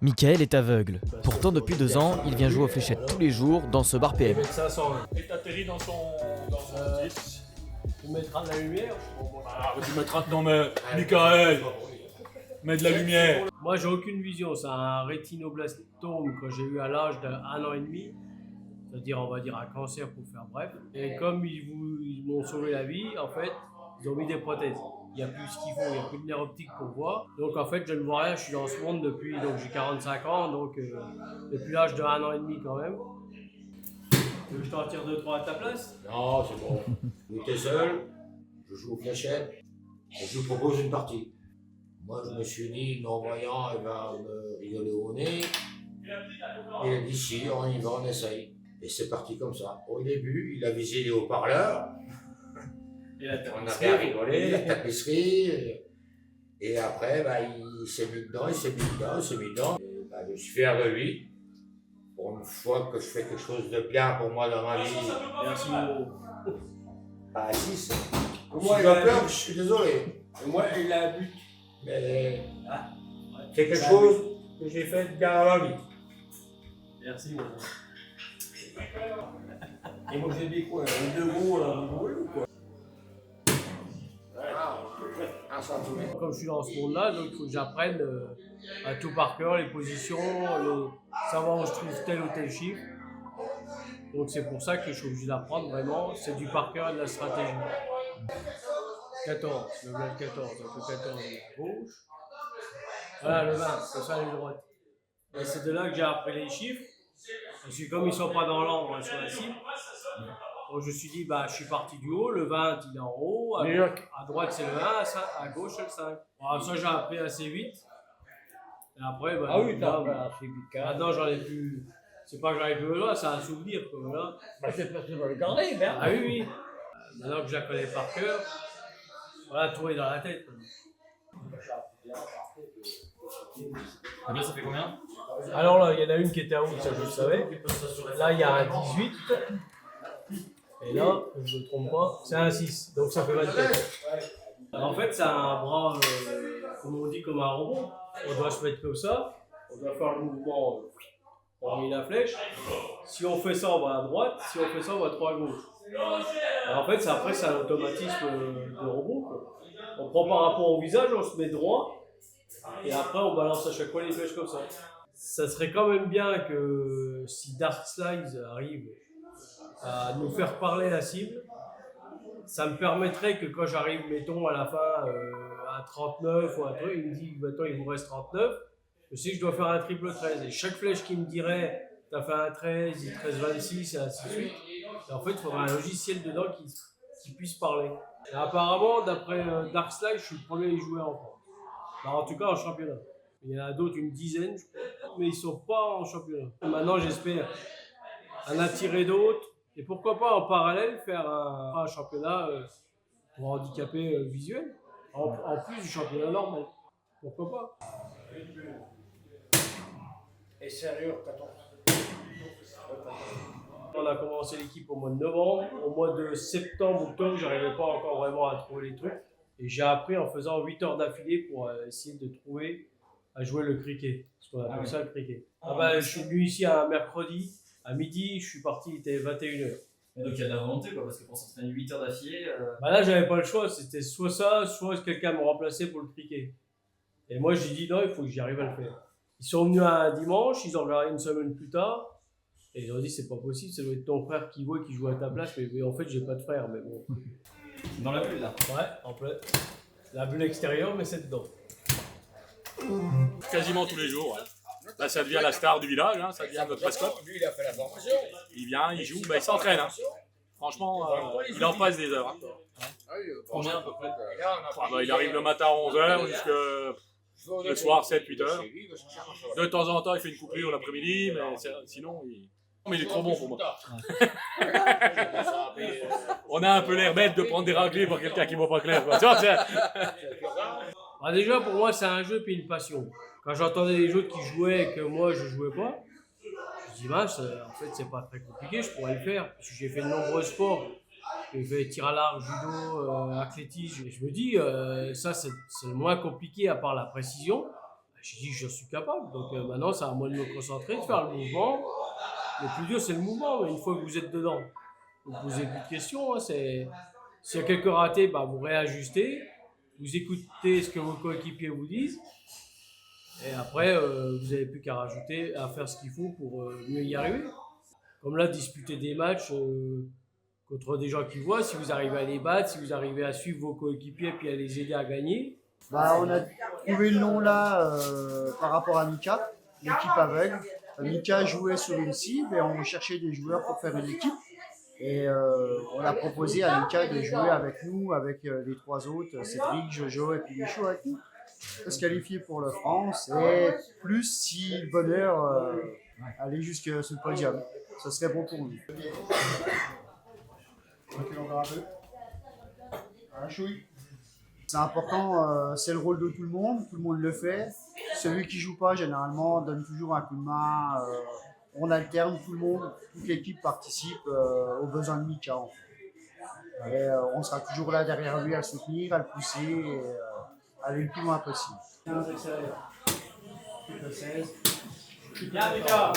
Michael est aveugle. Pourtant, depuis 2 ans, il vient jouer aux fléchettes tous les jours dans ce bar PM. 500. Et t'atterris dans son titre. Tu mettras de la lumière. Ah, tu mettras non mais Michael, mets de la lumière. Moi, j'ai aucune vision. C'est un rétinoblastome que j'ai eu à l'âge d'1 an et demi. C'est-à-dire, on va dire un cancer pour faire bref. Et comme ils m'ont sauvé la vie, en fait, ils ont mis des prothèses. Il n'y a plus ce qu'il faut, il n'y a plus de nerf optique pour voir. Donc en fait, je ne vois rien, je suis dans ce monde depuis, donc j'ai 45 ans, donc depuis l'âge de 1 an et demi quand même. Tu veux que je t'en tire 2-3 à ta place? Non, c'est bon. J'étais seul, je joue aux fléchettes et je vous propose une partie. Moi, je me suis dit, non-voyant, il va me rigoler au nez. Il a dit, si, on y va, on essaye. Et c'est parti comme ça. Au début, il a visé les haut-parleurs. On a bien rigolé, la tapisserie. Et après, bah, il s'est mis dedans, il s'est mis dedans. Et, bah, je suis fier de lui. Pour une fois que je fais quelque chose de bien pour moi dans ma vie. Merci. Bah, 6. Moi, Si j'ai peur, je suis désolé. Moi, il a un but. Mais c'est quelque chose que j'ai fait de bien dans ma vie. Merci, moi. Et moi, j'ai dit quoi? Les deux gros, ou quoi? Un centimètre. Comme je suis dans ce monde-là, donc il faut que j'apprenne à tout par cœur, les positions, savoir où je trouve tel ou tel chiffre. Donc c'est pour ça que je suis obligé d'apprendre vraiment, c'est du par cœur et de la stratégie. 14, le blanc 14, donc le 14 est à gauche. Voilà le 20, c'est ça les droite. Et c'est de là que j'ai appris les chiffres. Parce que comme ils ne sont pas dans l'ordre sur la cible, donc je me suis dit, bah, je suis parti du haut, le 20 il est en haut, à droite c'est le 1, à gauche c'est le 5. Alors, ça j'ai appris assez vite. Et après, bah, Ah oui, t'as là, assez vite quand même. maintenant j'en ai plus. C'est pas que j'en ai plus besoin, c'est un souvenir quoi, voilà. Bah, c'est parce que tu vas le garder, merde. Ah oui, oui. Maintenant que je la connais par cœur, voilà, tout est dans la tête. Là, ça fait combien? Alors là, il y en a une qui était à haut, ça je le savais. Là, il y a un 18. Et là, je ne me trompe pas, c'est un 6. Donc ça fait 24. En fait, c'est un bras, comme on dit, comme un robot. On doit se mettre comme ça. On doit faire le mouvement, on met la flèche. Si on fait ça, on va à droite. Si on fait ça, on va trop à gauche. Alors, en fait, après, c'est un automatisme de robot, quoi. On prend par rapport au visage, on se met droit. Et après, on balance à chaque fois les flèches comme ça. Ça serait quand même bien que si Dark Slides arrive à nous faire parler la cible, ça me permettrait que quand j'arrive, mettons, à la fin à 39 ou un truc, il me dit, maintenant il vous reste 39, je sais que je dois faire un triple 13. Et chaque flèche qui me dirait, t'as fait un 13, il te reste 26 et ainsi de suite, et en fait, il faudrait un logiciel dedans qui puisse parler. Et apparemment, d'après Dark Slide, je suis le premier à y jouer en France. Alors, en tout cas, en championnat. Il y en a d'autres, une dizaine, je crois, mais ils ne sont pas en championnat. Maintenant, j'espère en attirer d'autres. Et pourquoi pas en parallèle faire un championnat pour handicapés visuels, en plus du championnat normal. Pourquoi pas? Et sérieux, 14. On a commencé l'équipe au mois de novembre. Au mois de septembre, octobre, j'arrivais pas encore vraiment à trouver les trucs. Et j'ai appris en faisant 8 heures d'affilée pour essayer de trouver à jouer le cricket. Parce qu'on appelle ça le cricket. Je suis venu ici un mercredi. À midi, je suis parti, il était 21h. Donc il y a de la volonté quoi, parce que pour s'entraîner 8 heures d'affilée. Là, j'avais pas le choix, c'était soit ça, soit quelqu'un me remplaçait pour le cricket. Et moi, j'ai dit non, il faut que j'y arrive à le faire. Ils sont venus un dimanche, ils ont regardé une semaine plus tard, et ils ont dit c'est pas possible, ça doit être ton frère qui joue à ta place, mais en fait, j'ai pas de frère, mais bon. Dans la bulle là. Ouais, en plein. La bulle extérieure, mais c'est dedans. Quasiment tous les jours. Ouais. Là, ça devient la star du village, hein, ça devient notre mascotte. Lui, il a fait la formation. Il vient, il joue, il s'entraîne. Hein. Franchement, il en passe des heures. Hein. Combien à peu près? Il arrive le matin à 11h jusqu'à le soir 7-8 heures. De temps en temps, il fait une coupure l'après-midi, mais sinon, il est trop bon pour moi. On a un peu l'air bête de prendre des raclés pour quelqu'un qui ne voit pas clair. Quoi. Déjà, pour moi, c'est un jeu puis une passion. Quand j'entendais les autres qui jouaient et que moi, je jouais pas, je dis, en fait, c'est pas très compliqué, je pourrais le faire. Parce que j'ai fait de nombreux sports. J'ai fait tir à l'arc, judo, athlétisme. Et je me dis, ça, c'est le moins compliqué à part la précision. J'ai dit, je suis capable. Donc maintenant, c'est à moi de me concentrer, de faire le mouvement. Le plus dur, c'est le mouvement. Mais une fois que vous êtes dedans, vous ne posez plus de questions. Hein, s'il y a quelques ratés, bah, vous réajustez. Vous écoutez ce que vos coéquipiers vous disent. Et après, vous n'avez plus qu'à rajouter, à faire ce qu'il faut pour mieux y arriver. Comme là, disputer des matchs contre des gens qui voient, si vous arrivez à les battre, si vous arrivez à suivre vos coéquipiers et puis à les aider à gagner. Bah, on a trouvé le nom là par rapport à Mika, l'équipe aveugle. Mika jouait sur une cible et on cherchait des joueurs pour faire une équipe. Et on a proposé à Mika de jouer avec nous, avec les trois autres, Cédric, Jojo et puis Michou avec nous. De se qualifier pour la France et plus si le bonheur aller jusque sur le podium. Ce serait bon pour nous. C'est important, c'est le rôle de tout le monde le fait. Celui qui joue pas, généralement, donne toujours un coup de main. On alterne tout le monde, toute l'équipe participe aux besoins de Mika. Et on sera toujours là derrière lui à le soutenir, à le pousser et aller le plus loin possible. 15 extérieur. 16. Bien, Mika.